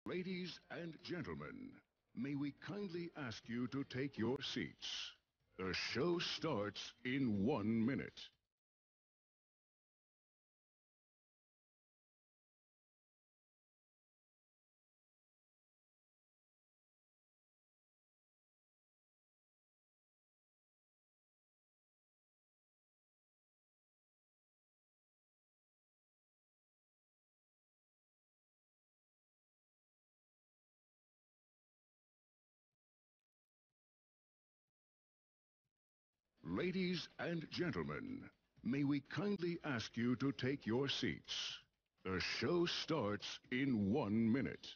Ladies and gentlemen, may we kindly ask you to take your seats. The show starts in 1 minute. Ladies and gentlemen, may we kindly ask you to take your seats. The show starts in 1 minute.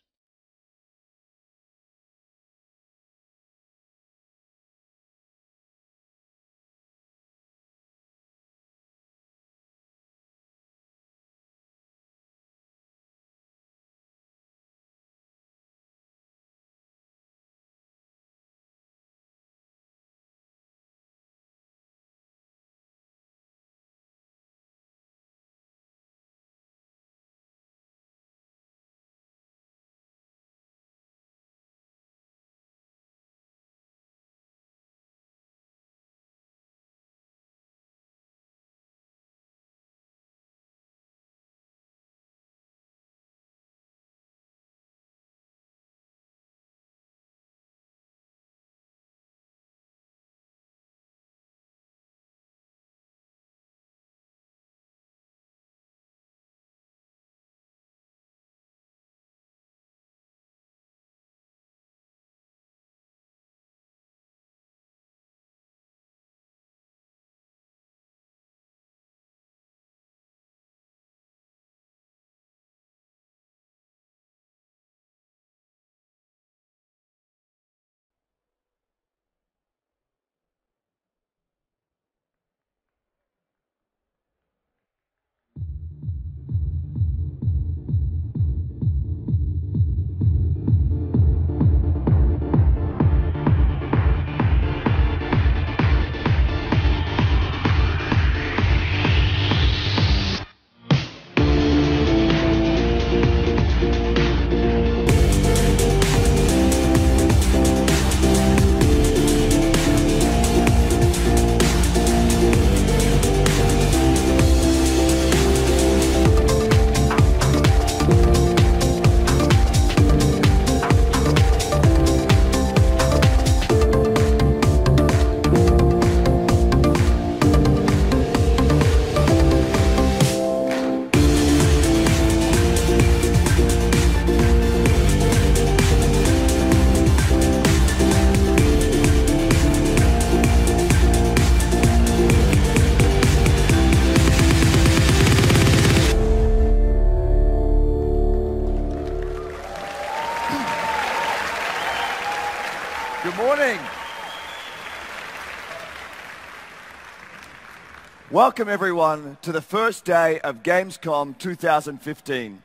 Welcome everyone to the first day of Gamescom 2015.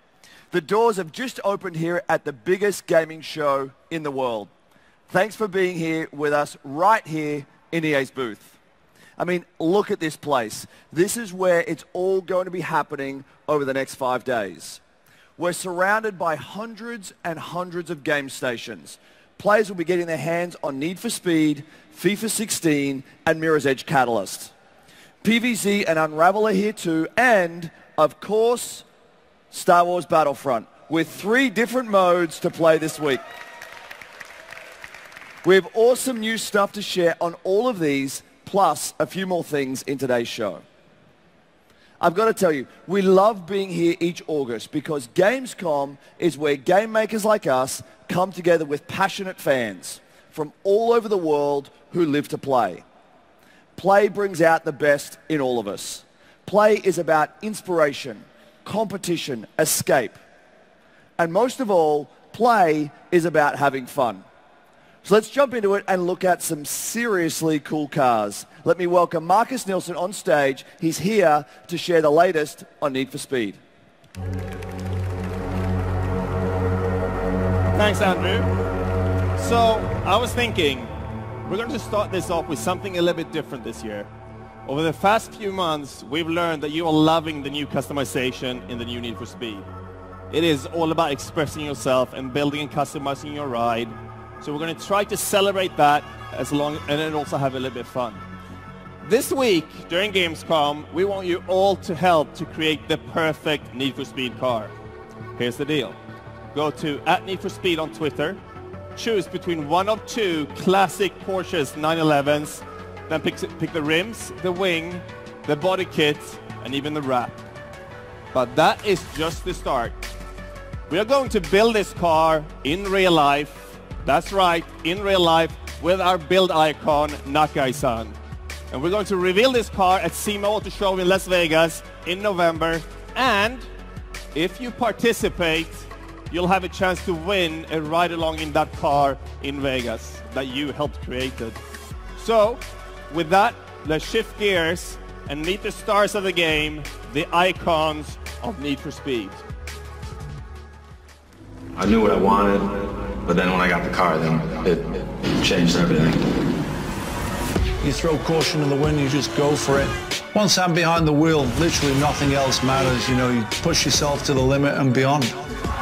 The doors have just opened here at the biggest gaming show in the world. Thanks for being here with us right here in EA's booth. I mean, look at this place. This is where it's all going to be happening over the next 5 days. We're surrounded by hundreds and hundreds of game stations. Players will be getting their hands on Need for Speed, FIFA 16, and Mirror's Edge Catalyst. PvZ and Unravel are here too, and, of course, Star Wars Battlefront, with 3 different modes to play this week. We have awesome new stuff to share on all of these, plus a few more things in today's show. I've got to tell you, we love being here each August because Gamescom is where game makers like us come together with passionate fans from all over the world who live to play. Play brings out the best in all of us. Play is about inspiration, competition, escape. And most of all, play is about having fun. So let's jump into it and look at some seriously cool cars. Let me welcome Marcus Nielsen on stage. He's here to share the latest on Need for Speed. Thanks, Andrew. So, I was thinking, we're going to start this off with something a little bit different this year. Over the past few months, we've learned that you are loving the new customization in the new Need for Speed. It is all about expressing yourself and building and customizing your ride. So we're going to try to celebrate that and then also have a little bit of fun. This week, during Gamescom, we want you all to help to create the perfect Need for Speed car. Here's the deal. Go to @NeedForSpeed on Twitter, choose between one of two classic Porsches 911s, then pick the rims, the wing, the body kit, and even the wrap. But that is just the start. We are going to build this car in real life. That's right, in real life, with our build icon, Nakai-san. And we're going to reveal this car at SEMA Auto Show in Las Vegas in November. And if you participate, you'll have a chance to win a ride along in that car in Vegas that you helped create it. So, with that, let's shift gears and meet the stars of the game, the icons of Need for Speed. I knew what I wanted, but then when I got the car, then it changed everything. You throw caution to the wind, you just go for it. Once I'm behind the wheel, literally nothing else matters. You know, you push yourself to the limit and beyond.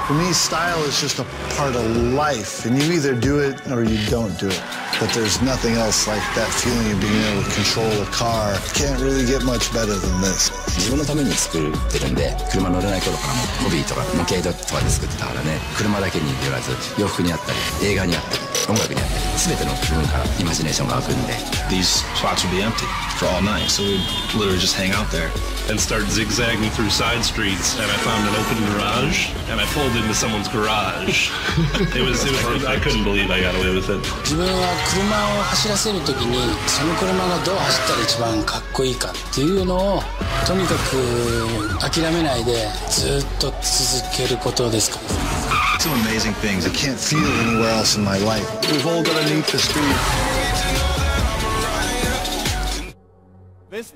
For me, style is just a part of life, and you either do it or you don't do it. But there's nothing else like that feeling of being able to control a car. Can't really get much better than this. 自分のために作ってるんで、車乗れない頃からもホビーとか模型とかで作ってたからね、車だけに言わず洋服にあったり映画にあったり音楽にあったり全ての部分からイマジネーションが湧くんで。 These spots would be empty for all night, so we'd literally just hang out there and start zigzagging through side streets, and I found an open garage, and I pulled into someone's garage. I couldn't believe I got away with it. 自分は車を走らせるときにその車がどう走ったら一番かっこいいかっていうのをとにかく諦めないでずっと続けることですか。 Some amazing things I can't feel anywhere else in my life. We've all got a need for speed. This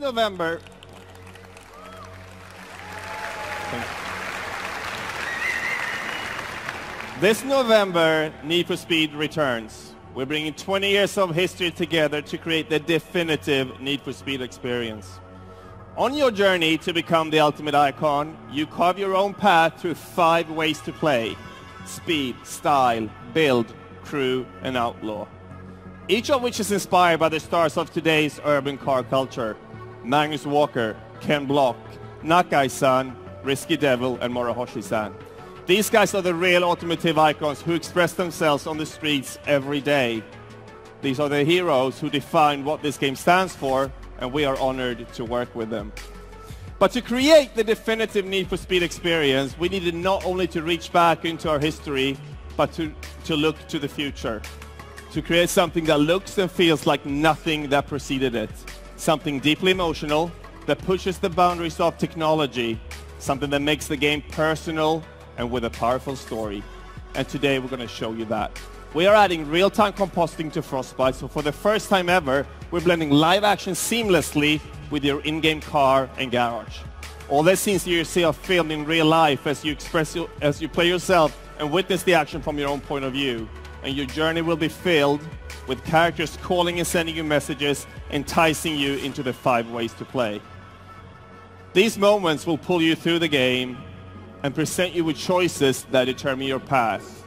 November, Need for Speed returns. We're bringing 20 years of history together to create the definitive Need for Speed experience. On your journey to become the ultimate icon, you carve your own path through 5 ways to play: speed, style, build, crew, and outlaw. Each of which is inspired by the stars of today's urban car culture: Magnus Walker, Ken Block, Nakai-san, Risky Devil, and Morohoshi-san. These guys are the real automotive icons who express themselves on the streets every day. These are the heroes who define what this game stands for, and we are honored to work with them. But to create the definitive Need for Speed experience, we needed not only to reach back into our history, but to look to the future. To create something that looks and feels like nothing that preceded it. Something deeply emotional, that pushes the boundaries of technology. Something that makes the game personal and with a powerful story. And today we're going to show you that. We are adding real-time compositing to Frostbite, so for the first time ever, we're blending live action seamlessly with your in-game car and garage. All the scenes you see are filmed in real life as you play yourself and witness the action from your own point of view. And your journey will be filled with characters calling and sending you messages, enticing you into the 5 ways to play. These moments will pull you through the game and present you with choices that determine your path.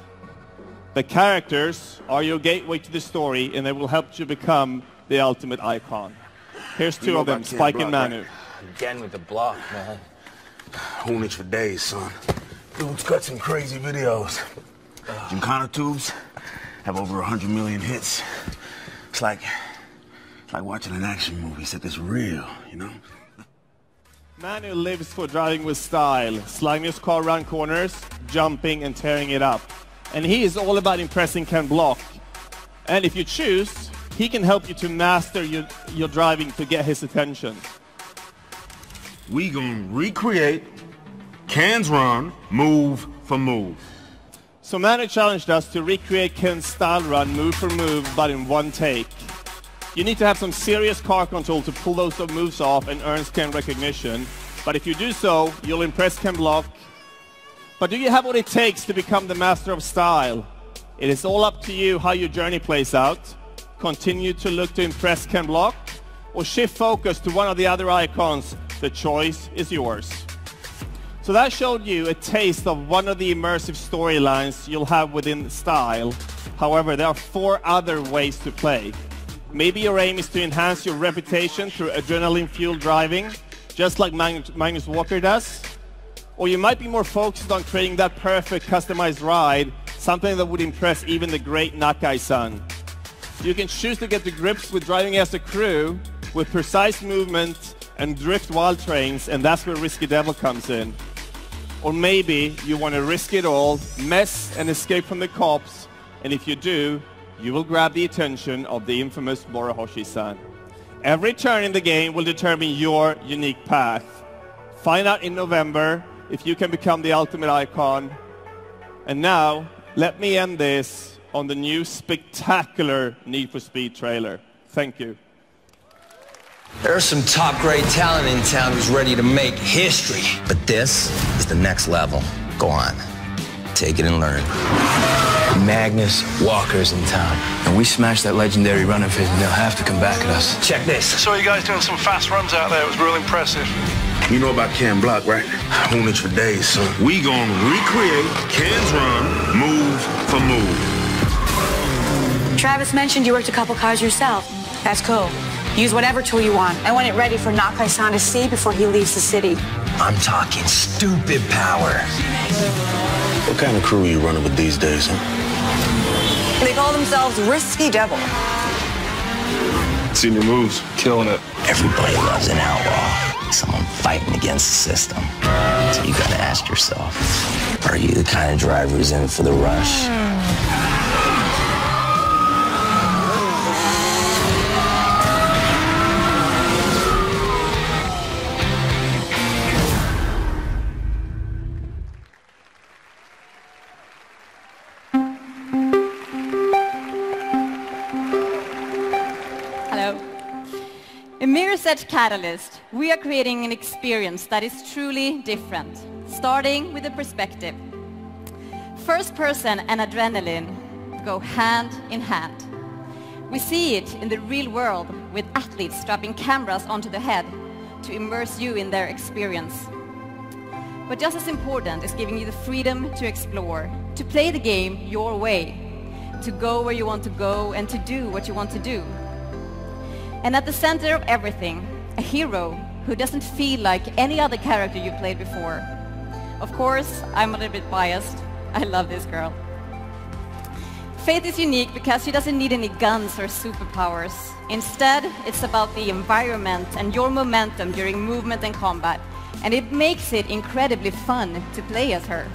The characters are your gateway to the story, and they will help you become the ultimate icon. Here's 2 of them, Spike and Manu. Right? Again with the block, man. Hoonage for days, son. Dude's got some crazy videos. Gymkhana tubes have over 100 million hits. It's like watching an action movie, except it's real, you know? Manu lives for driving with style, sliding his car around corners, jumping and tearing it up. And he is all about impressing Ken Block. And if you choose, he can help you to master your driving to get his attention. We gonna recreate Ken's run, move for move. So Manu challenged us to recreate Ken's style run, move for move, but in one take. You need to have some serious car control to pull those moves off and earn Ken recognition. But if you do so, you'll impress Ken Block. But do you have what it takes to become the master of style? It is all up to you how your journey plays out. Continue to look to impress Ken Block, or shift focus to one of the other icons. The choice is yours. So So that showed you a taste of one of the immersive storylines you'll have within Style. However, there are 4 other ways to play. Maybe your aim is to enhance your reputation through adrenaline-fueled driving, just like Magnus Walker does. Or you might be more focused on creating that perfect customized ride, something that would impress even the great Nakai-san. You can choose to get to grips with driving as a crew, with precise movement and drift wild trains, and that's where Risky Devil comes in. Or maybe you want to risk it all, mess and escape from the cops, and if you do, you will grab the attention of the infamous Morohoshi-san. Every turn in the game will determine your unique path. Find out in November if you can become the ultimate icon. And now, let me end this on the new spectacular Need for Speed trailer. Thank you. There's some top-grade talent in town who's ready to make history. But this is the next level. Go on. Take it and learn. Magnus Walker's in town. And we smashed that legendary run of his, and they'll have to come back at us. Check this. Saw you guys doing some fast runs out there. It was real impressive. You know about Ken Block, right? Hoonage for days, son. We gonna recreate Ken's run, move for move. Travis mentioned you worked a couple cars yourself. That's cool. Use whatever tool you want. I want it ready for Nakai-san to see before he leaves the city. I'm talking stupid power. What kind of crew are you running with these days, huh? They call themselves Risky Devil. Seen your moves. Killing it. Everybody loves an outlaw. Someone fighting against the system. So you gotta ask yourself, are you the kind of driver who's in for the rush? Mirror's Edge Catalyst, we are creating an experience that is truly different, starting with a perspective. First person and adrenaline go hand in hand. We see it in the real world with athletes strapping cameras onto the head to immerse you in their experience. But just as important is giving you the freedom to explore, to play the game your way, to go where you want to go and to do what you want to do. And at the center of everything, a hero who doesn't feel like any other character you played before. Of course, I'm a little bit biased. I love this girl. Faith is unique because she doesn't need any guns or superpowers. Instead, it's about the environment and your momentum during movement and combat, and it makes it incredibly fun to play as her.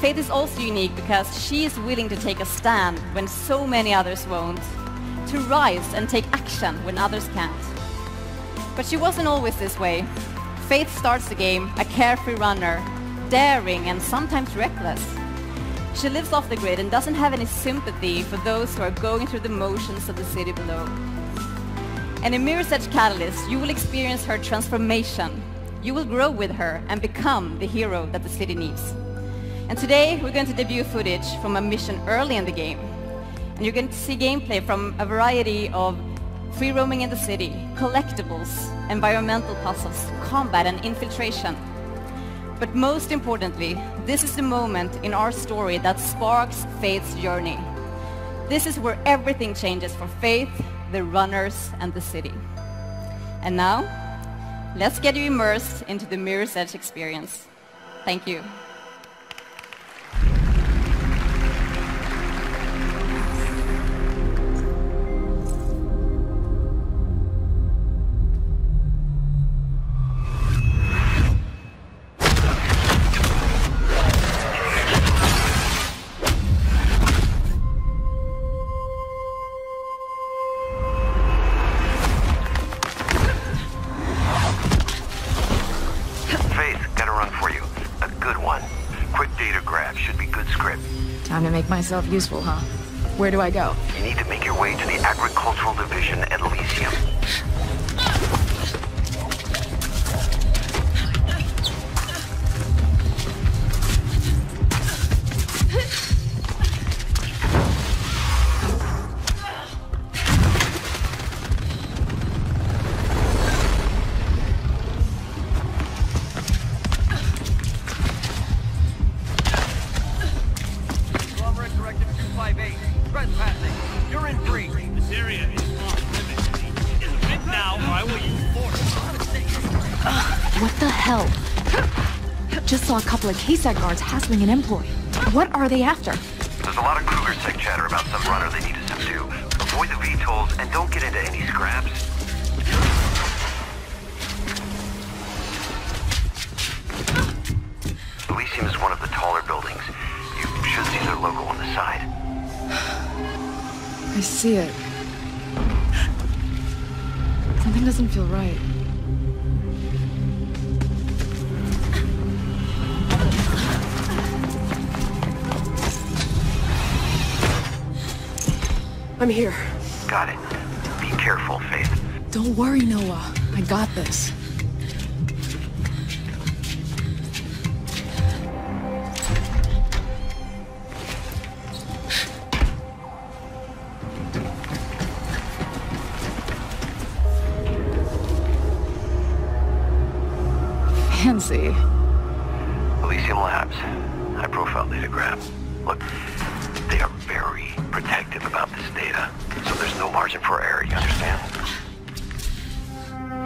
Faith is also unique because she is willing to take a stand when so many others won't, to rise and take action when others can't. But she wasn't always this way. Faith starts the game a carefree runner, daring and sometimes reckless. She lives off the grid and doesn't have any sympathy for those who are going through the motions of the city below. And in Mirror's Edge Catalyst, you will experience her transformation. You will grow with her and become the hero that the city needs. And today, we're going to debut footage from a mission early in the game. And you're going to see gameplay from a variety of free roaming in the city, collectibles, environmental puzzles, combat and infiltration. But most importantly, this is the moment in our story that sparks Faith's journey. This is where everything changes for Faith, the runners, and the city. And now, let's get you immersed into the Mirror's Edge experience. Thank you. Time to make myself useful, huh? Where do I go? You need to make your way to the Agricultural Division at Elysium. What the hell? Just saw a couple of KSAT guards hassling an employee. What are they after? There's a lot of Kruger sec chatter about some runner they need to subdue. Avoid the VTOLs and don't get into any scraps. Elysium is one of the taller buildings. You should see their logo on the side. I see it. Something doesn't feel right. I'm here. Got it. Be careful, Faith. Don't worry, Noah. I got this. Fancy. Elysium Labs. High-profile data grab. Look, they are very protective about this data, so there's no margin for error, you understand?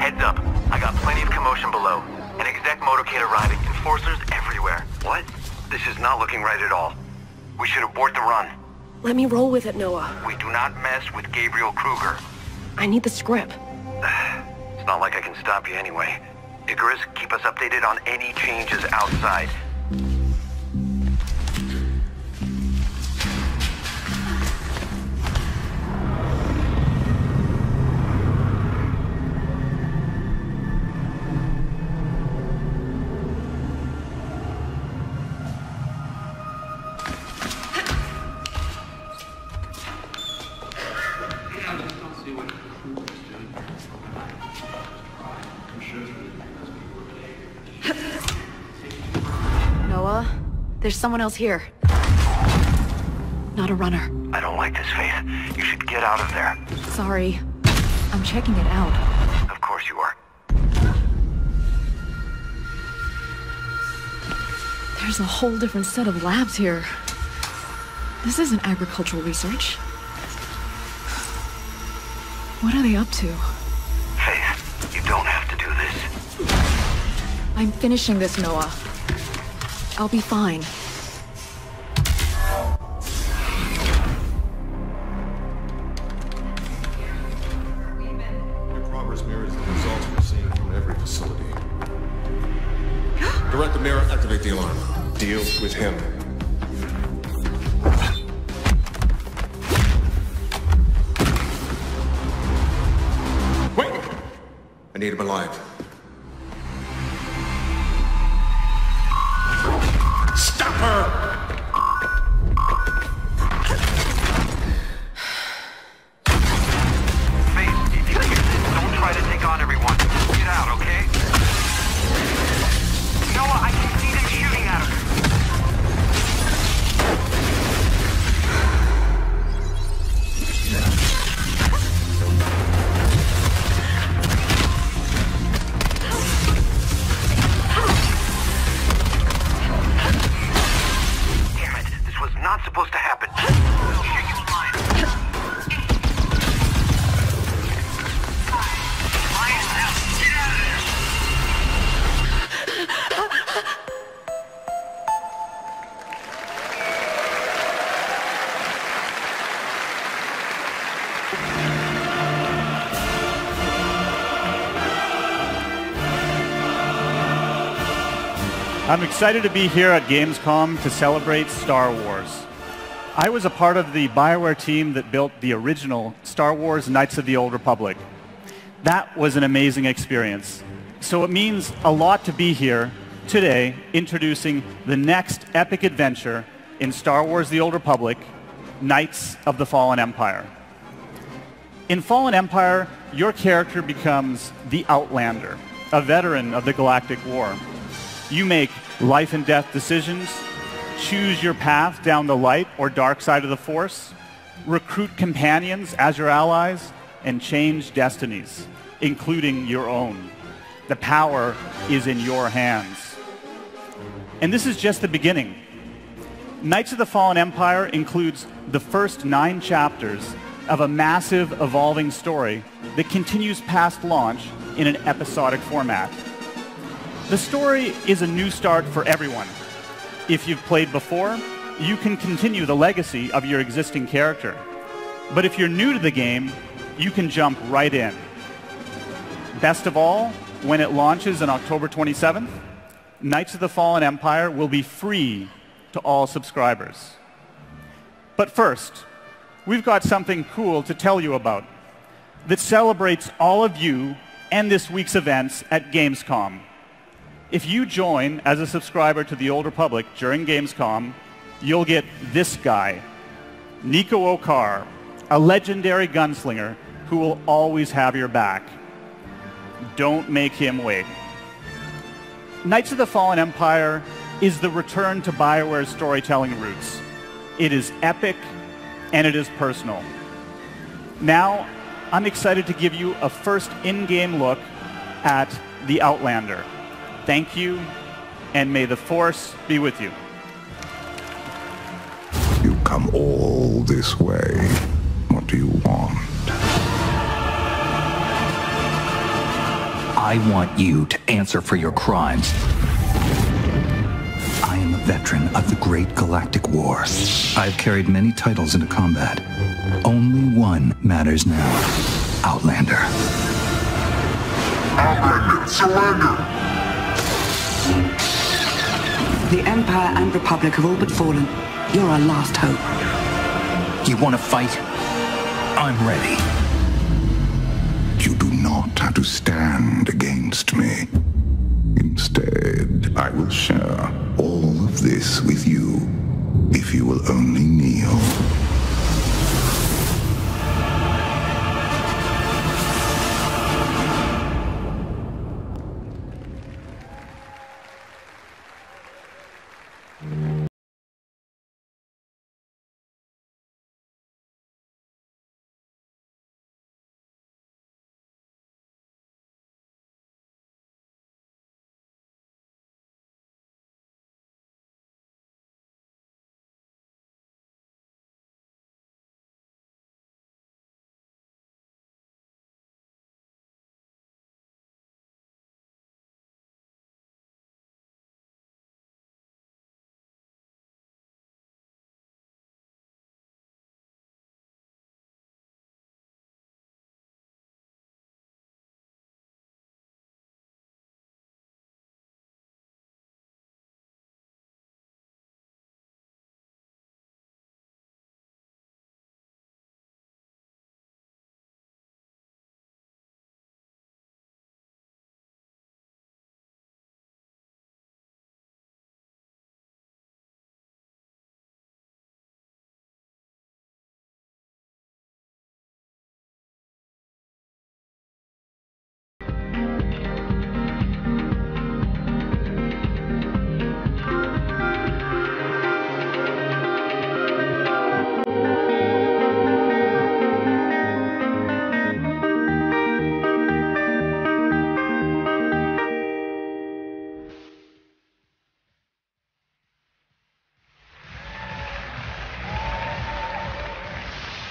Heads up. I got plenty of commotion below. An exec motorcade arriving. Enforcers everywhere. What? This is not looking right at all. We should abort the run. Let me roll with it, Noah. We do not mess with Gabriel Kruger. I need the script. It's not like I can stop you anyway. Icarus, keep us updated on any changes outside. There's someone else here. Not a runner. I don't like this, Faith. You should get out of there. Sorry. I'm checking it out. Of course you are. There's a whole different set of labs here. This isn't agricultural research. What are they up to? Faith, you don't have to do this. I'm finishing this, Noah. I'll be fine. Your progress mirrors the results we're seeing from every facility. Direct the mirror, activate the alarm. Deal with him. Wait! I need him alive. Stop her! Don't try to take on everyone. Get out, okay? Noah, I can see them shooting at her. Damn it, this was not supposed to happen. Shit, you lying. I'm excited to be here at Gamescom to celebrate Star Wars. I was a part of the BioWare team that built the original Star Wars Knights of the Old Republic. That was an amazing experience. So it means a lot to be here today introducing the next epic adventure in Star Wars The Old Republic, Knights of the Fallen Empire. In Fallen Empire, your character becomes the Outlander, a veteran of the Galactic War. You make life and death decisions, choose your path down the light or dark side of the Force, recruit companions as your allies, and change destinies, including your own. The power is in your hands. And this is just the beginning. Knights of the Fallen Empire includes the first 9 chapters of a massive, evolving story that continues past launch in an episodic format. The story is a new start for everyone. If you've played before, you can continue the legacy of your existing character. But if you're new to the game, you can jump right in. Best of all, when it launches on October 27th, Knights of the Fallen Empire will be free to all subscribers. But first, we've got something cool to tell you about that celebrates all of you and this week's events at Gamescom. If you join as a subscriber to the Old Republic during Gamescom, you'll get this guy, Nico Okar, a legendary gunslinger who will always have your back. Don't make him wait. Knights of the Fallen Empire is the return to BioWare's storytelling roots. It is epic, and it is personal. Now, I'm excited to give you a first in-game look at the Outlander. Thank you, and may the Force be with you. You've come all this way. What do you want? I want you to answer for your crimes. I am a veteran of the Great Galactic War. I've carried many titles into combat. Only one matters now. Outlander. Outlander, surrender! The Empire and Republic have all but fallen. You're our last hope. You want to fight? I'm ready. You do not have to stand against me. Instead, I will share all of this with you, if you will only kneel.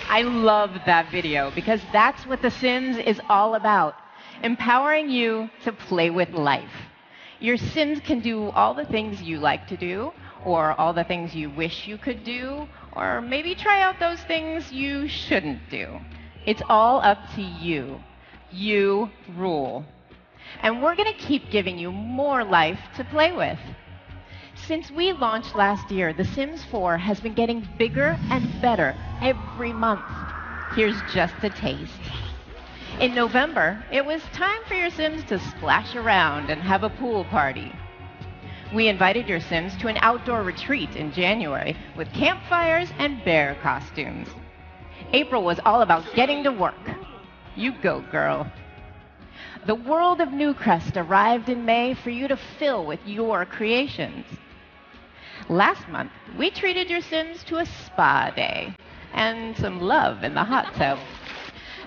I love that video because that's what The Sims is all about. Empowering you to play with life. Your Sims can do all the things you like to do, or all the things you wish you could do, or maybe try out those things you shouldn't do. It's all up to you. You rule. And we're going to keep giving you more life to play with. Since we launched last year, The Sims 4 has been getting bigger and better every month. Here's just a taste. In November, it was time for your Sims to splash around and have a pool party. We invited your Sims to an outdoor retreat in January with campfires and bear costumes. April was all about getting to work. You go, girl. The world of Newcrest arrived in May for you to fill with your creations. Last month, we treated your Sims to a spa day and some love in the hot tub.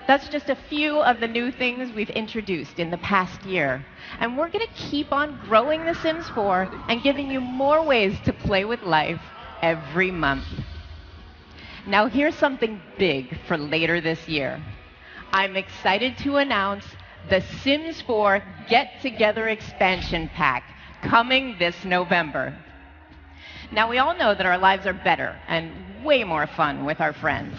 That's just a few of the new things we've introduced in the past year. And we're going to keep on growing The Sims 4 and giving you more ways to play with life every month. Now here's something big for later this year. I'm excited to announce the Sims 4 Get Together expansion pack, coming this November. Now, we all know that our lives are better and way more fun with our friends.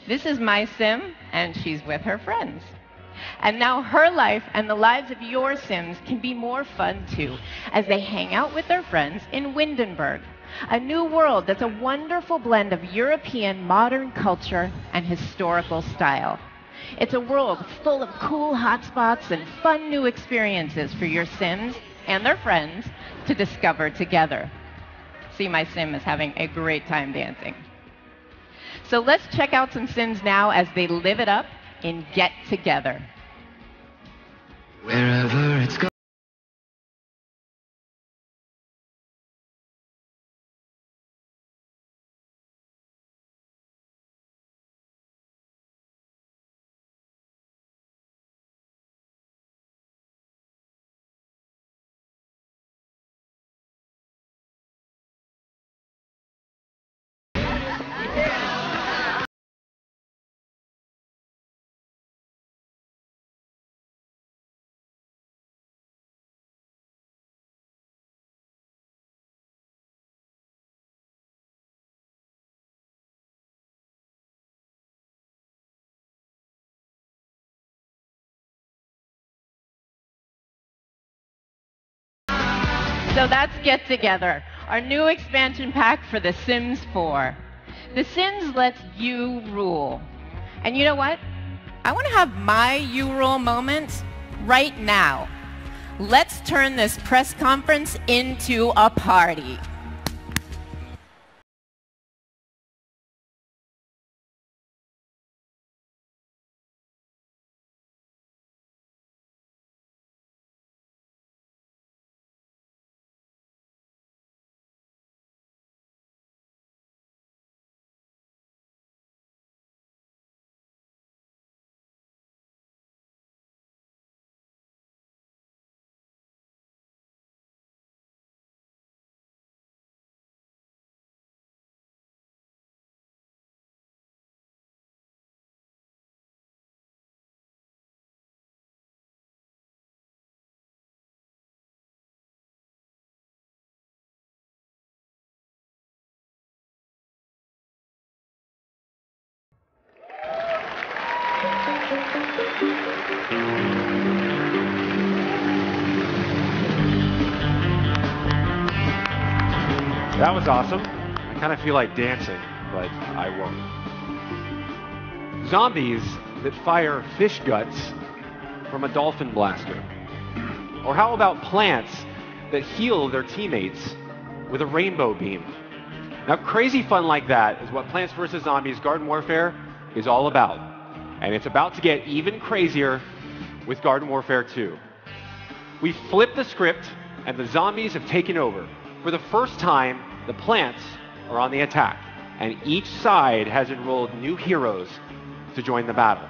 This is my Sim, and she's with her friends. And now her life and the lives of your Sims can be more fun too, as they hang out with their friends in Windenburg, a new world that's a wonderful blend of European modern culture and historical style. It's a world full of cool hotspots and fun new experiences for your Sims and their friends to discover together. See, my Sim is having a great time dancing. So let's check out some Sims now as they live it up in Get Together. Wherever it's going. So that's Get Together, our new expansion pack for The Sims 4. The Sims lets you rule. And you know what? I want to have my you rule moment right now. Let's turn this press conference into a party. That was awesome. I kind of feel like dancing, but I won't. Zombies that fire fish guts from a dolphin blaster. Or how about plants that heal their teammates with a rainbow beam? Now, crazy fun like that is what Plants vs. Zombies Garden Warfare is all about. And it's about to get even crazier with Garden Warfare 2. We flipped the script, and the zombies have taken over. For the first time, the plants are on the attack, and each side has enrolled new heroes to join the battle.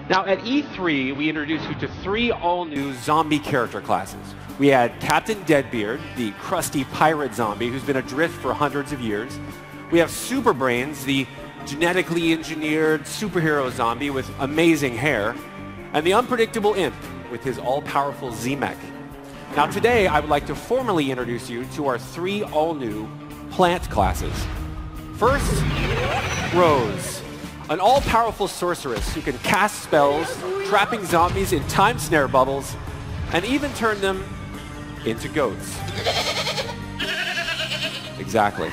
Now, at E3, we introduced you to 3 all-new zombie character classes. We had Captain Deadbeard, the crusty pirate zombie who's been adrift for hundreds of years. We have Superbrains, the genetically engineered superhero zombie with amazing hair. And the unpredictable Imp with his all-powerful Z-Mech. Now today, I would like to formally introduce you to our 3 all-new plant classes. First, Rose, an all-powerful sorceress who can cast spells, trapping zombies in time snare bubbles, and even turn them into goats. Exactly.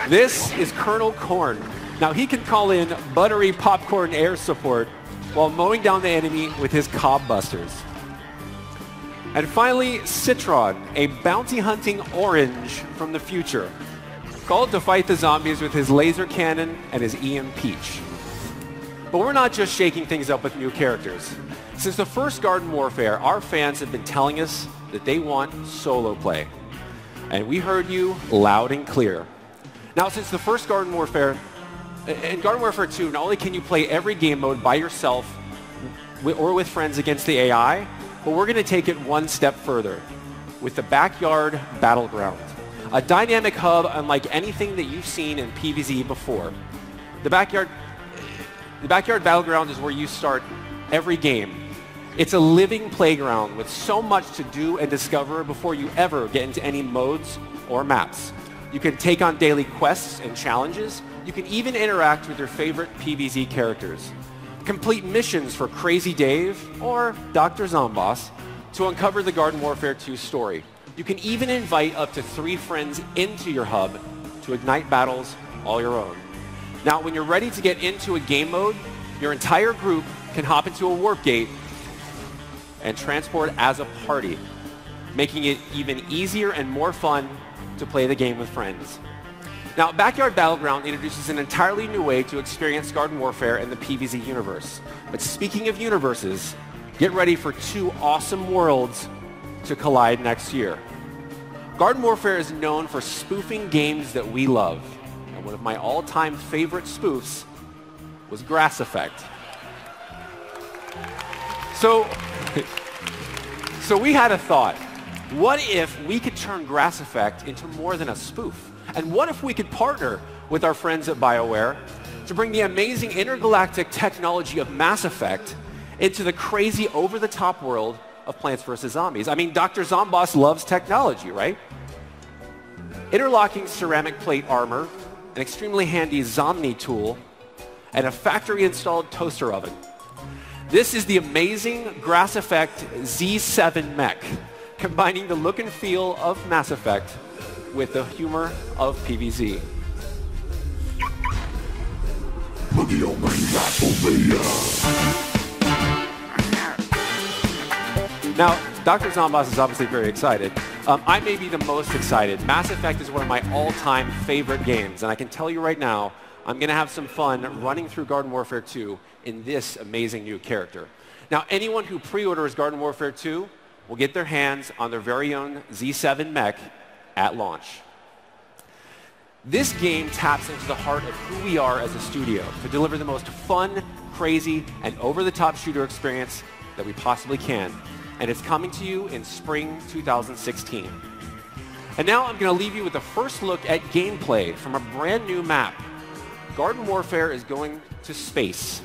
This is Colonel Corn. Now he can call in buttery popcorn air support while mowing down the enemy with his cob busters. And finally, Citron, a bounty-hunting orange from the future, called to fight the zombies with his laser cannon and his EM-Peach. But we're not just shaking things up with new characters. Since the first Garden Warfare, our fans have been telling us that they want solo play. And we heard you loud and clear. Now, since the first Garden Warfare, in Garden Warfare 2, not only can you play every game mode by yourself or with friends against the AI, but we're going to take it one step further with the Backyard Battleground, a dynamic hub unlike anything that you've seen in PvZ before. The Backyard Battleground is where you start every game. It's a living playground with so much to do and discover before you ever get into any modes or maps. You can take on daily quests and challenges. You can even interact with your favorite PvZ characters. Complete missions for Crazy Dave or Dr. Zomboss to uncover the Garden Warfare 2 story. You can even invite up to 3 friends into your hub to ignite battles all your own. Now, when you're ready to get into a game mode, your entire group can hop into a warp gate and transport as a party, making it even easier and more fun to play the game with friends. Now, Backyard Battleground introduces an entirely new way to experience Garden Warfare in the PvZ universe. But speaking of universes, get ready for 2 awesome worlds to collide next year. Garden Warfare is known for spoofing games that we love. And one of my all-time favorite spoofs was Grass Effect. So we had a thought. What if we could turn Grass Effect into more than a spoof? And what if we could partner with our friends at BioWare to bring the amazing intergalactic technology of Mass Effect into the crazy over-the-top world of Plants vs. Zombies? I mean, Dr. Zomboss loves technology, right? Interlocking ceramic plate armor, an extremely handy Zomni tool, and a factory-installed toaster oven. This is the amazing Grass Effect Z7 mech, combining the look and feel of Mass Effect with the humor of PvZ. Now, Dr. Zomboss is obviously very excited. I may be the most excited. Mass Effect is one of my all-time favorite games, and I can tell you right now, I'm going to have some fun running through Garden Warfare 2 in this amazing new character. Now, anyone who pre-orders Garden Warfare 2 will get their hands on their very own Z7 mech at launch. This game taps into the heart of who we are as a studio to deliver the most fun, crazy, and over-the-top shooter experience that we possibly can. And it's coming to you in spring 2016. And now I'm going to leave you with a first look at gameplay from a brand new map. Garden Warfare is going to space.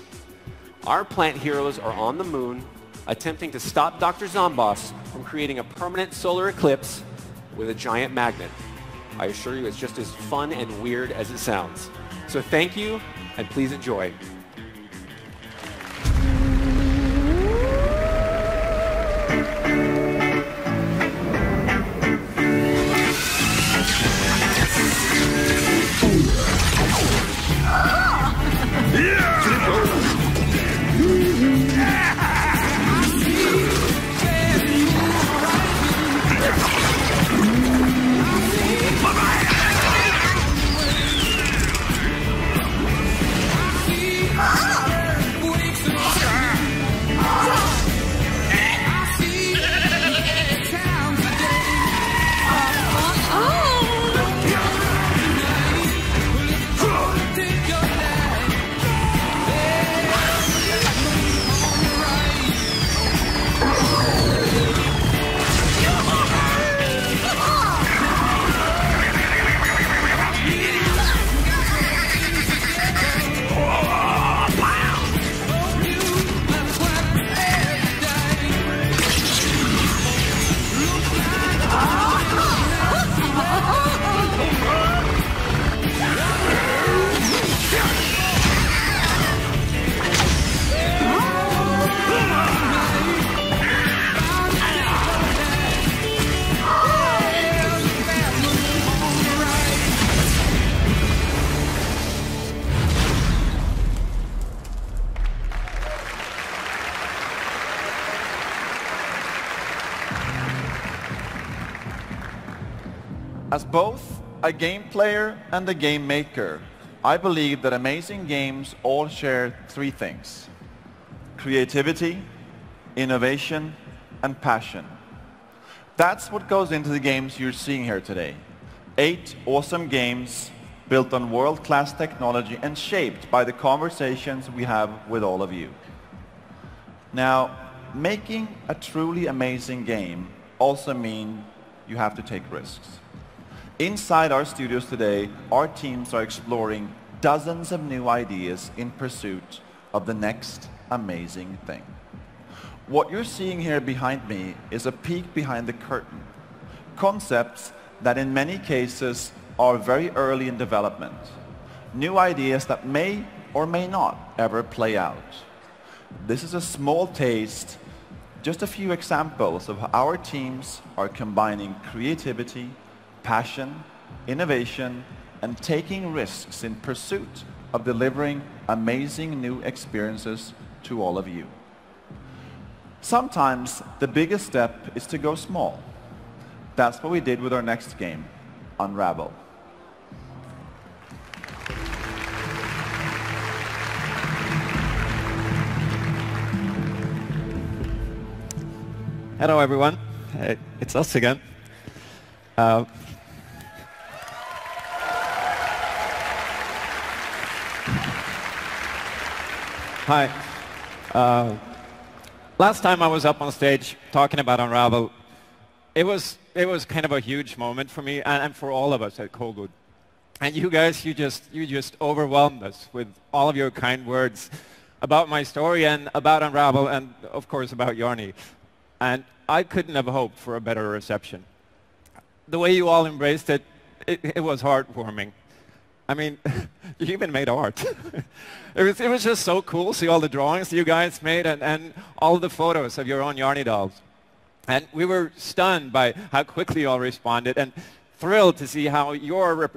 Our plant heroes are on the moon, attempting to stop Dr. Zomboss from creating a permanent solar eclipse with a giant magnet. I assure you it's just as fun and weird as it sounds. So thank you, and please enjoy. As both a game player and a game maker, I believe that amazing games all share 3 things: creativity, innovation, and passion. That's what goes into the games you're seeing here today. 8 awesome games built on world-class technology and shaped by the conversations we have with all of you. Now, making a truly amazing game also means you have to take risks. Inside our studios today, our teams are exploring dozens of new ideas in pursuit of the next amazing thing. What you're seeing here behind me is a peek behind the curtain. Concepts that in many cases are very early in development. New ideas that may or may not ever play out. This is a small taste, just a few examples of how our teams are combining creativity, passion, innovation, and taking risks in pursuit of delivering amazing new experiences to all of you. Sometimes the biggest step is to go small. That's what we did with our next game, Unravel. Hello, everyone. It's us again. Hi. Last time I was up on stage talking about Unravel, it was kind of a huge moment for me and for all of us at Coldwood. And you guys, you just overwhelmed us with all of your kind words about my story and about Unravel and, of course, about Yarny. And I couldn't have hoped for a better reception. The way you all embraced it, it was heartwarming. I mean, you even made art. It was just so cool to see all the drawings you guys made and all the photos of your own Yarny dolls. And we were stunned by how quickly you all responded and thrilled to see how your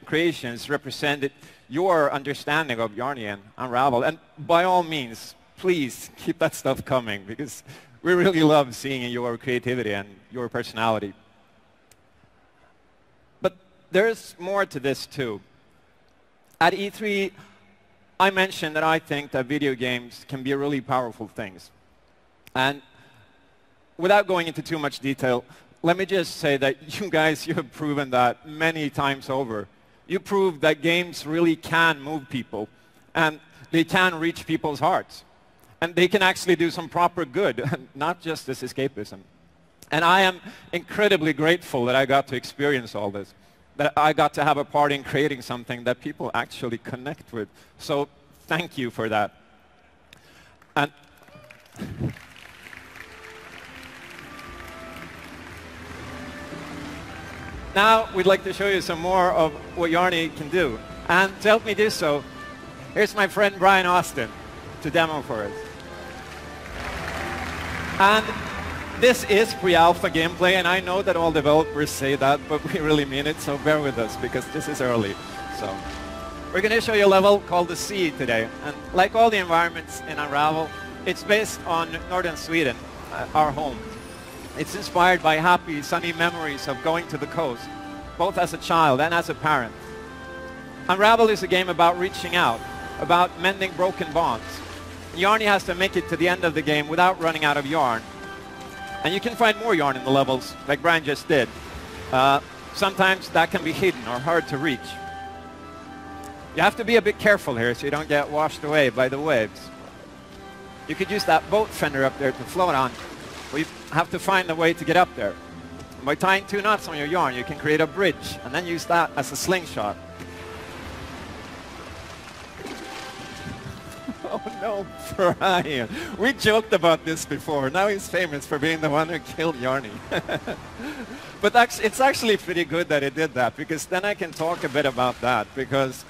creations represented your understanding of Yarny and Unravel. And by all means, please keep that stuff coming because we really love seeing your creativity and your personality. But there's more to this too. At E3, I mentioned that I think that video games can be really powerful things. And without going into too much detail, let me just say that you guys, you have proven that many times over. You proved that games really can move people, and they can reach people's hearts. And they can actually do some proper good, not just this escapism. And I am incredibly grateful that I got to experience all this, that I got to have a part in creating something that people actually connect with. So thank you for that. And now we'd like to show you some more of what Yarny can do. And to help me do so, here's my friend Brian Austin to demo for us. And this is pre-alpha gameplay, and I know that all developers say that, but we really mean it, so bear with us because this is early. So we're going to show you a level called the Sea today. And like all the environments in Unravel, it's based on northern Sweden, our home. It's inspired by happy, sunny memories of going to the coast, both as a child and as a parent. Unravel is a game about reaching out, about mending broken bonds. Yarny has to make it to the end of the game without running out of yarn. And you can find more yarn in the levels, like Brian just did. Sometimes that can be hidden or hard to reach. You have to be a bit careful here so you don't get washed away by the waves. You could use that boat fender up there to float on, but you have to find a way to get up there. And by tying 2 knots on your yarn, you can create a bridge and then use that as a slingshot. Oh no, Brian. We joked about this before. Now he's famous for being the one who killed Yarny. But it's actually pretty good that he did that, because then I can talk a bit about that, because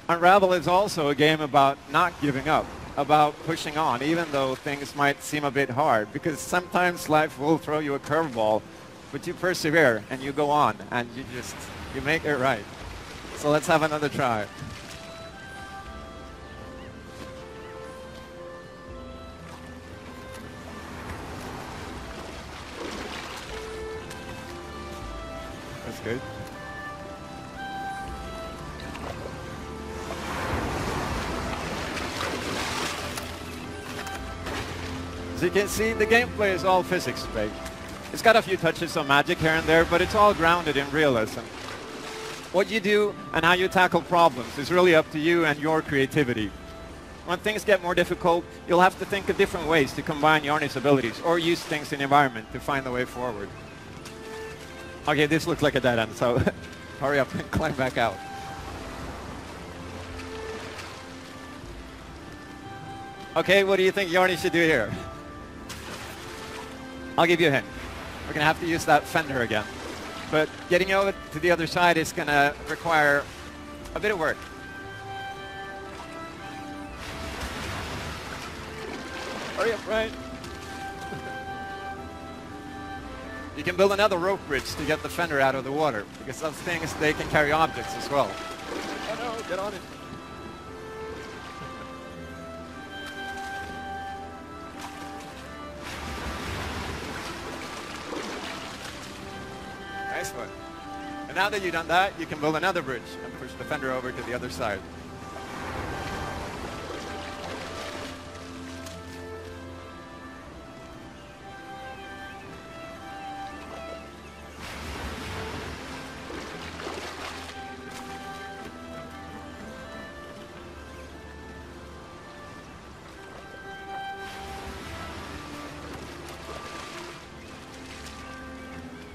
Unravel is also a game about not giving up, about pushing on, even though things might seem a bit hard, because sometimes life will throw you a curveball, but you persevere and you go on and you make it right. So let's have another try. That's good. As you can see, the gameplay is all physics-based. It's got a few touches of magic here and there, but it's all grounded in realism. What you do and how you tackle problems is really up to you and your creativity. When things get more difficult, you'll have to think of different ways to combine Yarny's abilities or use things in the environment to find the way forward. Okay, this looks like a dead end, so hurry up and climb back out. Okay, what do you think Yarny should do here? I'll give you a hint. We're going to have to use that fender again. But getting over to the other side is going to require a bit of work. Hurry up, Ryan. You can build another rope bridge to get the fender out of the water, because those things, they can carry objects as well. Oh no, get on it. Nice one. And now that you've done that, you can build another bridge and push the fender over to the other side.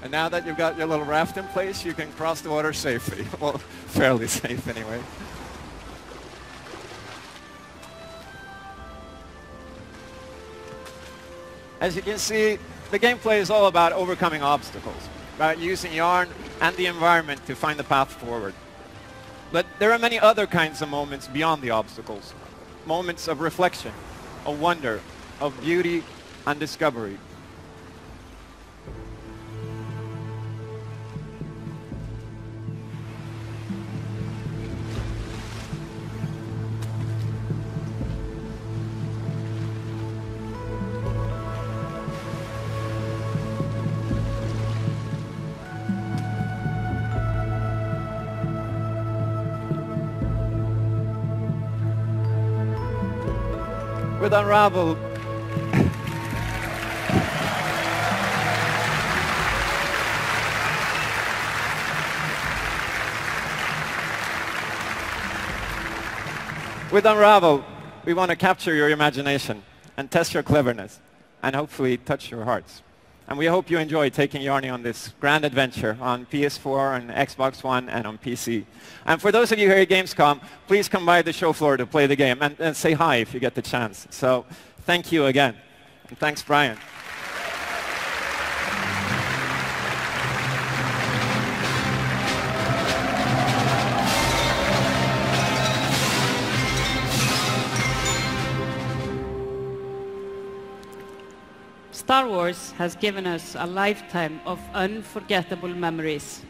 And now that you've got your little raft in place, you can cross the water safely. Well, fairly safe anyway. As you can see, the gameplay is all about overcoming obstacles, about using yarn and the environment to find the path forward. But there are many other kinds of moments beyond the obstacles. Moments of reflection, of wonder, of beauty and discovery. With Unravel, we want to capture your imagination and test your cleverness and hopefully touch your hearts. And we hope you enjoy taking Yarny on this grand adventure on PS4 and Xbox One and on PC. And for those of you here at Gamescom, please come by the show floor to play the game and say hi if you get the chance. So thank you again. And thanks, Brian. Star Wars has given us a lifetime of unforgettable memories.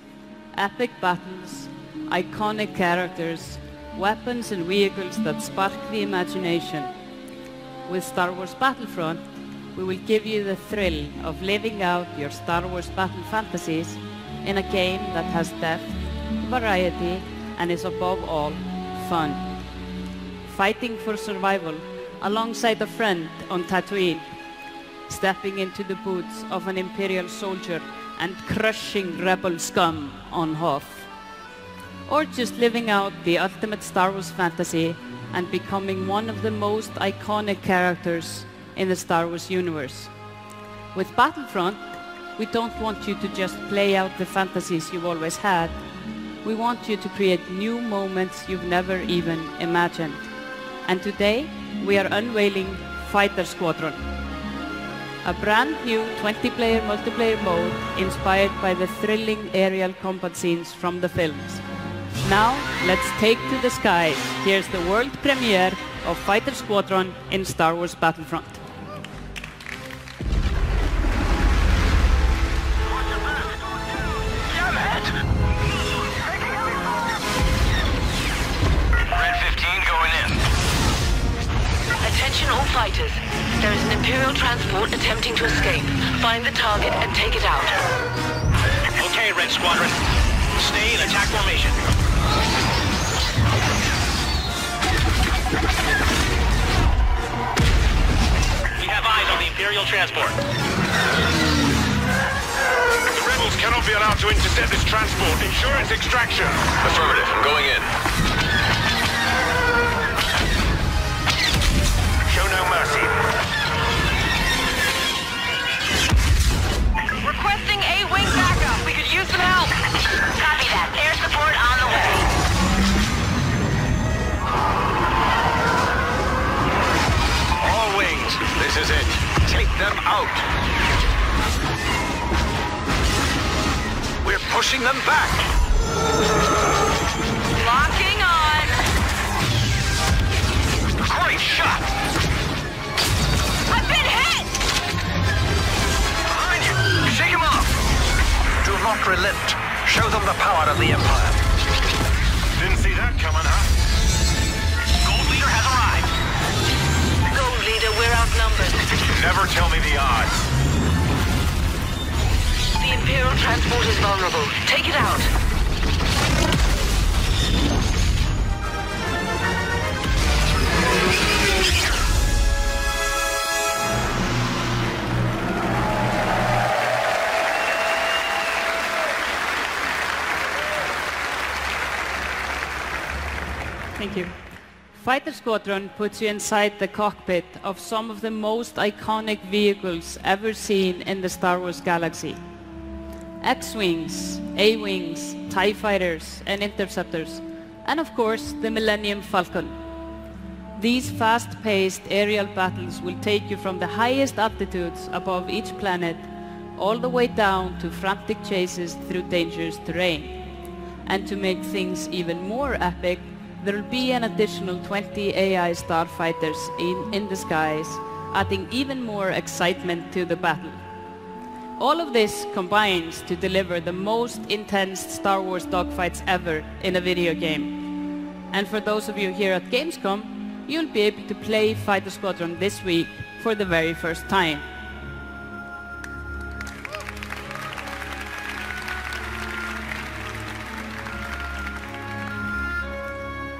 Epic battles, iconic characters, weapons and vehicles that spark the imagination. With Star Wars Battlefront, we will give you the thrill of living out your Star Wars battle fantasies in a game that has depth, variety, and is above all, fun. Fighting for survival alongside a friend on Tatooine, stepping into the boots of an Imperial soldier and crushing rebel scum on Hoth. Or just living out the ultimate Star Wars fantasy and becoming one of the most iconic characters in the Star Wars universe. With Battlefront, we don't want you to just play out the fantasies you've always had. We want you to create new moments you've never even imagined. And today, we are unveiling Fighter Squadron, a brand new 20-player multiplayer mode inspired by the thrilling aerial combat scenes from the films. Now, let's take to the skies. Here's the world premiere of Fighter Squadron in Star Wars Battlefront. Red 15 going in. Attention all fighters. There is an Imperial transport attempting to escape. Find the target and take it out. Okay, Red Squadron. Stay in attack formation. We have eyes on the Imperial transport. The rebels cannot be allowed to intercept this transport. Ensure its extraction. Affirmative. I'm going in. Show no mercy. Requesting A-wing backup. We could use some help. Copy that. Air support on the way. All wings. This is it. Take them out. We're pushing them back. Locking on. Great shot. I've been hit! Behind you. Shake him off. Do not relent. Show them the power of the Empire. Didn't see that coming, huh? Gold Leader has arrived. Gold Leader, we're outnumbered. Never tell me the odds. The Imperial transport is vulnerable. Take it out. Thank you. Fighter Squadron puts you inside the cockpit of some of the most iconic vehicles ever seen in the Star Wars galaxy. X-Wings, A-Wings, TIE Fighters and Interceptors, and of course the Millennium Falcon. These fast-paced aerial battles will take you from the highest altitudes above each planet all the way down to frantic chases through dangerous terrain. And to make things even more epic, there will be an additional 20 AI starfighters in the skies, adding even more excitement to the battle. All of this combines to deliver the most intense Star Wars dogfights ever in a video game. And for those of you here at Gamescom, you'll be able to play Fighter Squadron this week for the very first time.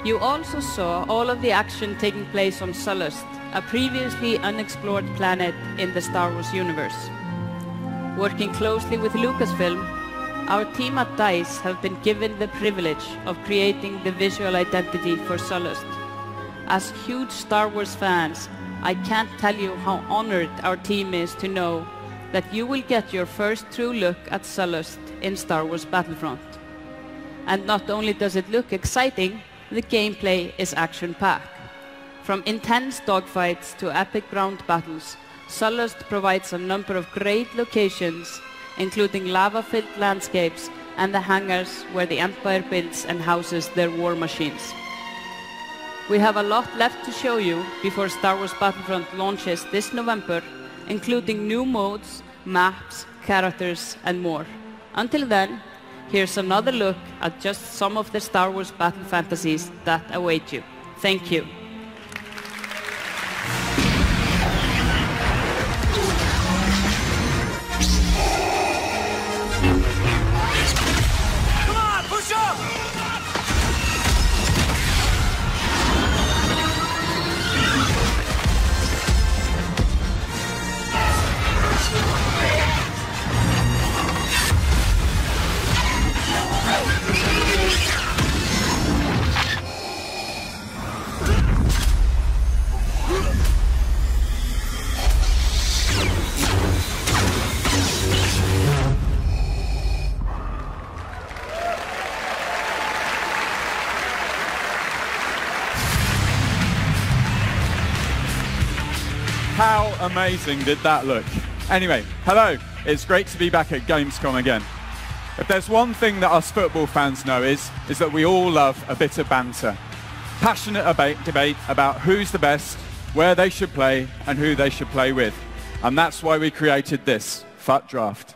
You also saw all of the action taking place on Sullust, a previously unexplored planet in the Star Wars universe. Working closely with Lucasfilm, our team at DICE have been given the privilege of creating the visual identity for Sullust. As huge Star Wars fans, I can't tell you how honored our team is to know that you will get your first true look at Sullust in Star Wars Battlefront. And not only does it look exciting, the gameplay is action-packed. From intense dogfights to epic ground battles, Sullust provides a number of great locations, including lava-filled landscapes and the hangars where the Empire builds and houses their war machines. We have a lot left to show you before Star Wars Battlefront launches this November, including new modes, maps, characters and more. Until then, here's another look at just some of the Star Wars battle fantasies that await you. Thank you. Come on, push up! How amazing did that look? Anyway, hello. It's great to be back at Gamescom again. If there's one thing that us football fans know is that we all love a bit of banter. Passionate debate about who's the best, where they should play, and who they should play with. And that's why we created this, FUT Draft.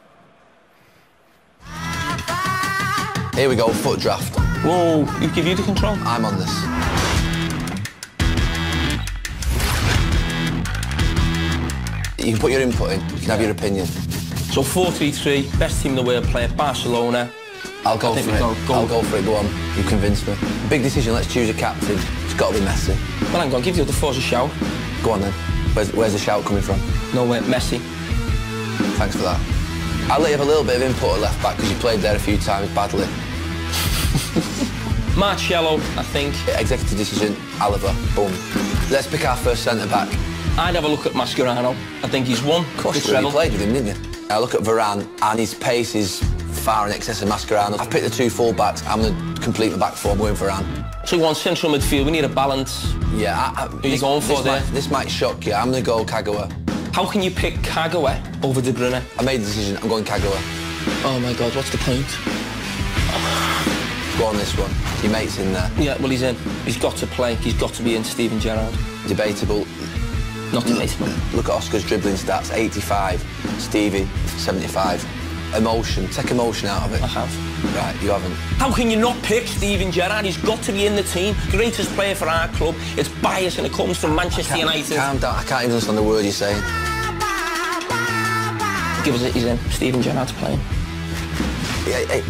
Here we go, FUT Draft. Whoa, who give you the control? I'm on this. You can put your input in, you can have your opinion. So 4-3-3, best team in the world player, Barcelona. I'll go for it. I'll go for it, go on. You convinced me. Big decision, let's choose a captain. It's got to be Messi. Well, hang on, give the other fours a shout. Go on then. Where's the shout coming from? No, Messi. Thanks for that. I'll let you have a little bit of input at left back because you played there a few times badly. Marcello, I think. Yeah, executive decision, Oliver, boom. Let's pick our first centre-back. I'd have a look at Mascherano. I think he's won. Of course, you played with him, didn't you? I look at Varane, and his pace is far in excess of Mascherano. I've picked the two full-backs. I'm going to complete the back four. I'm going Varane. So you want central midfield. We need a balance. Yeah. Who are you going for there? This might shock you. I'm going to go Kagawa. How can you pick Kagawa over De Bruyne? I made the decision, I'm going Kagawa. Oh my God, what's the point? Go on this one. Your mate's in there. Yeah, well, he's in. He's got to play. He's got to be in, Steven Gerrard. Debatable. Not debatable. Look at Oscar's dribbling stats, 85. Stevie, 75. Emotion. Take emotion out of it. I have. Right, you haven't. How can you not pick Steven Gerrard? He's got to be in the team. Greatest player for our club. It's bias and it comes from Manchester United. Calm down. I can't even understand the word you're saying. Give us it. He's in. Steven Gerrard's playing. Hey,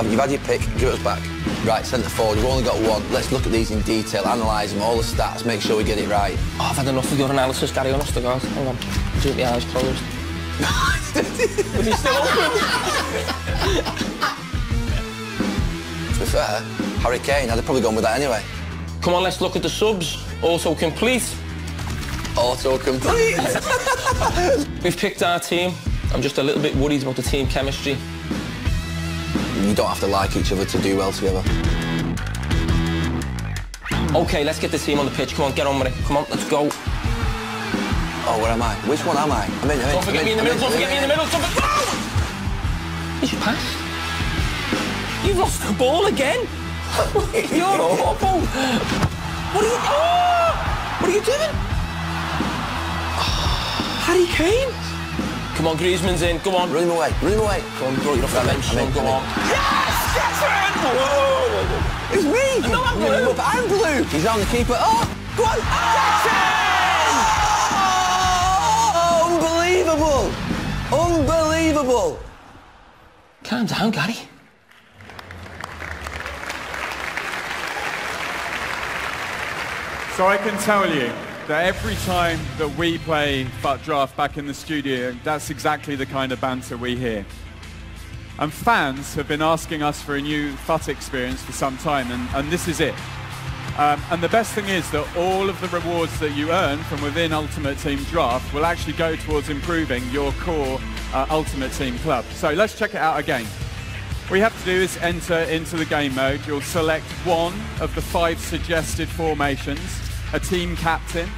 you've had your pick. Give it us back. Right, centre forward. We've only got one. Let's look at these in detail, analyse them, all the stats, make sure we get it right. Oh, I've had enough of your analysis, Gary, honest to God. Hang on. Do it with the eyes closed. Is he still open? To be fair, Harry Kane, I'd have probably gone with that anyway. Come on, let's look at the subs. Auto-complete. Auto-complete. We've picked our team. I'm just a little bit worried about the team chemistry. You don't have to like each other to do well together. OK, let's get the team on the pitch. Come on, get on with it. Come on, let's go. Oh, where am I? Which one am I? I'm in. Don't forget me in the middle. Don't forget me in the middle. He's passed. You've lost the ball again. You're awful. What are you... Oh! What are you doing? Harry Kane? Come on, Griezmann's in. Go on. Run him away. Run him away. Go on, bro. You're off the bench. Go on. Yes! Jackson! Whoa! It's me! No, I'm blue. I'm blue. He's on the keeper. Oh! Go on! Jackson! Oh! Unbelievable! Unbelievable! Calm down, Gary. So I can tell you that every time that we play FUT Draft back in the studio, that's exactly the kind of banter we hear. And fans have been asking us for a new FUT experience for some time, and this is it. And the best thing is that all of the rewards that you earn from within Ultimate Team Draft will actually go towards improving your core Ultimate Team club. So let's check it out again. All you have to do is enter into the game mode. You'll select one of the 5 suggested formations, a team captain,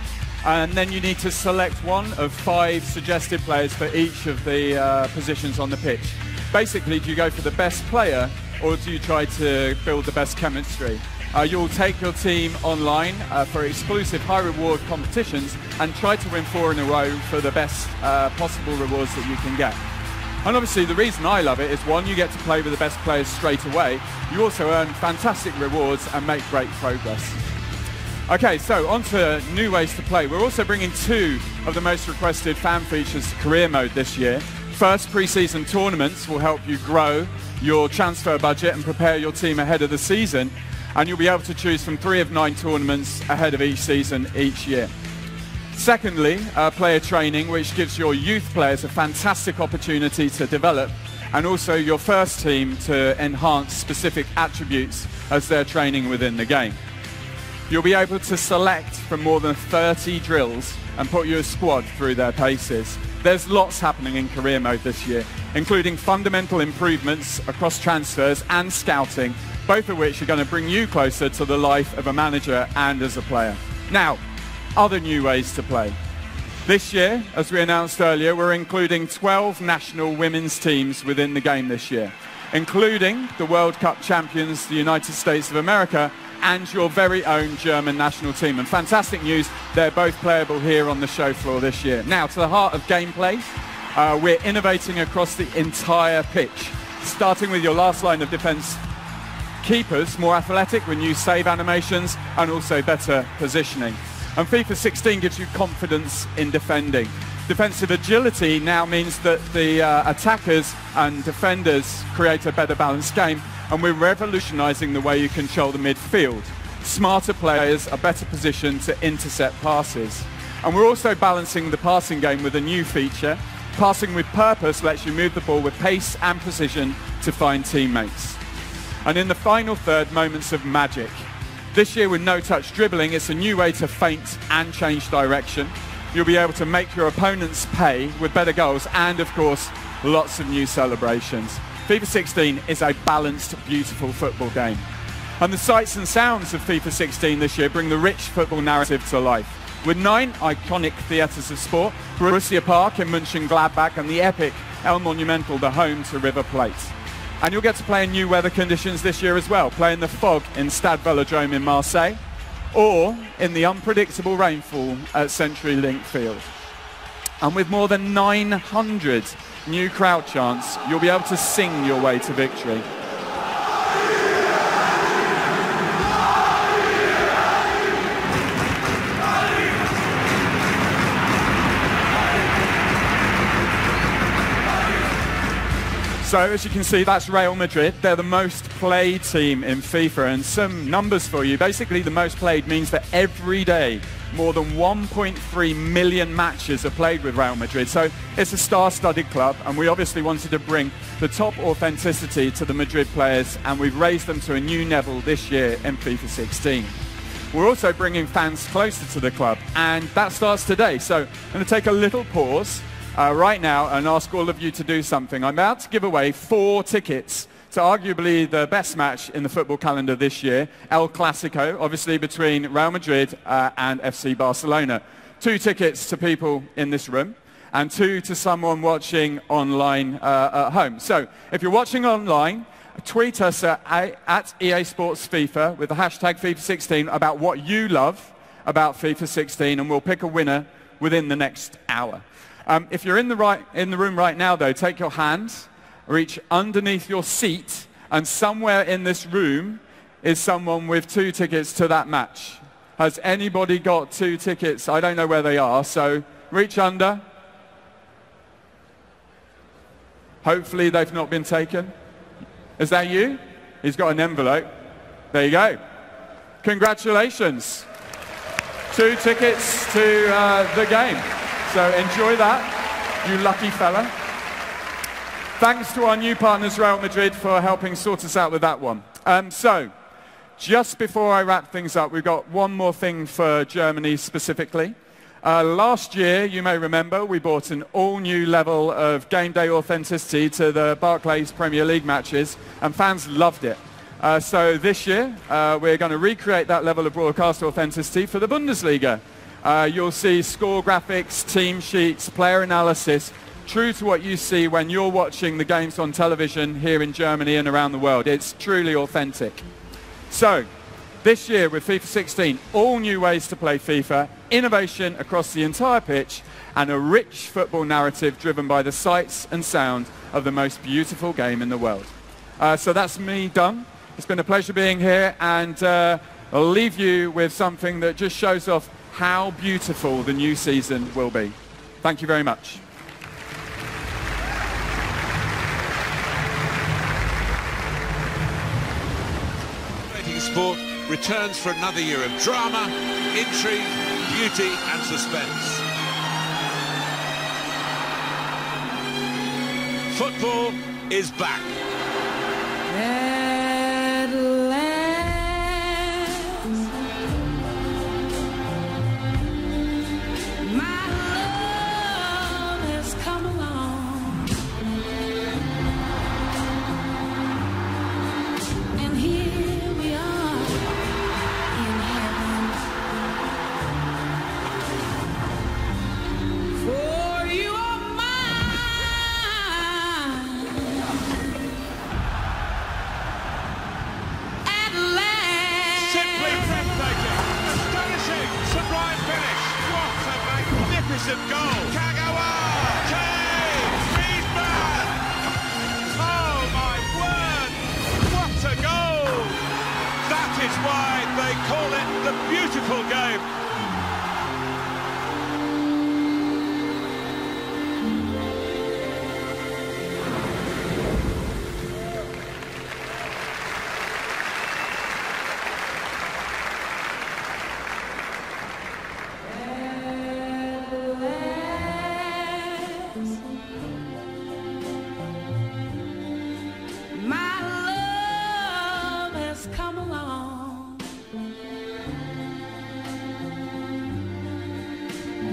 and then you need to select one of 5 suggested players for each of the positions on the pitch. Basically, do you go for the best player, or do you try to build the best chemistry? You'll take your team online for exclusive high reward competitions and try to win 4 in a row for the best possible rewards that you can get. And obviously the reason I love it is, one, you get to play with the best players straight away. You also earn fantastic rewards and make great progress. Okay, so on to new ways to play. We're also bringing 2 of the most requested fan features to career mode this year. First, pre-season tournaments will help you grow your transfer budget and prepare your team ahead of the season. And you'll be able to choose from 3 of 9 tournaments ahead of each season each year. Secondly, player training, which gives your youth players a fantastic opportunity to develop, and also your first team to enhance specific attributes as they're training within the game. You'll be able to select from more than 30 drills and put your squad through their paces. There's lots happening in career mode this year, including fundamental improvements across transfers and scouting, both of which are going to bring you closer to the life of a manager and as a player. Now, other new ways to play. This year, as we announced earlier, we're including 12 national women's teams within the game this year, including the World Cup champions, the United States of America, and your very own German national team. And fantastic news, they're both playable here on the show floor this year. Now, to the heart of gameplay, we're innovating across the entire pitch, starting with your last line of defense. Keepers, more athletic with new save animations and also better positioning. And FIFA 16 gives you confidence in defending. Defensive agility now means that the attackers and defenders create a better balanced game, and we're revolutionising the way you control the midfield. Smarter players are better positioned to intercept passes. And we're also balancing the passing game with a new feature. Passing with purpose lets you move the ball with pace and precision to find teammates. And in the final third, moments of magic. This year with no-touch dribbling, it's a new way to feint and change direction. You'll be able to make your opponents pay with better goals and, of course, lots of new celebrations. FIFA 16 is a balanced, beautiful football game. And the sights and sounds of FIFA 16 this year bring the rich football narrative to life. with 9 iconic theatres of sport, Borussia Park in Mönchengladbach and the epic El Monumental, the home to River Plate. And you'll get to play in new weather conditions this year as well, play in the fog in Stade Velodrome in Marseille, or in the unpredictable rainfall at CenturyLink Field. And with more than 900 new crowd chants, you'll be able to sing your way to victory. So as you can see, that's Real Madrid. They're the most played team in FIFA, and some numbers for you. Basically, the most played means that every day more than 1.3 million matches are played with Real Madrid. So it's a star-studded club, and we obviously wanted to bring the top authenticity to the Madrid players, and we've raised them to a new level this year in FIFA 16. We're also bringing fans closer to the club, and that starts today. So I'm going to take a little pause right now and ask all of you to do something. I'm about to give away 4 tickets to arguably the best match in the football calendar this year, El Clasico, obviously between Real Madrid and FC Barcelona. 2 tickets to people in this room and 2 to someone watching online at home. So if you're watching online, tweet us at EA Sports FIFA with the hashtag FIFA 16 about what you love about FIFA 16, and we'll pick a winner within the next hour. If you're in the room right now, though, take your hand, reach underneath your seat, and somewhere in this room is someone with 2 tickets to that match. Has anybody got 2 tickets? I don't know where they are, so reach under. Hopefully they've not been taken. Is that you? He's got an envelope. There you go. Congratulations. 2 tickets to the game. So enjoy that, you lucky fella. Thanks to our new partners, Real Madrid, for helping sort us out with that one. So, just before I wrap things up, we've got one more thing for Germany specifically. Last year, you may remember, we brought an all-new level of game day authenticity to the Barclays Premier League matches, and fans loved it. So this year, we're going to recreate that level of broadcast authenticity for the Bundesliga. You'll see score graphics, team sheets, player analysis, true to what you see when you're watching the games on television here in Germany and around the world. It's truly authentic. So, this year with FIFA 16, all new ways to play FIFA, innovation across the entire pitch, and a rich football narrative driven by the sights and sound of the most beautiful game in the world. So that's me done. It's been a pleasure being here, and I'll leave you with something that just shows off how beautiful the new season will be. Thank you very much. Sport returns for another year of drama, intrigue, beauty and suspense. Football is back. Magnificent goal! Kagawa! Kane! Friedman! Oh my word! What a goal! That is why they call it the beautiful game.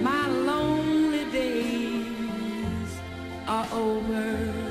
My lonely days are over.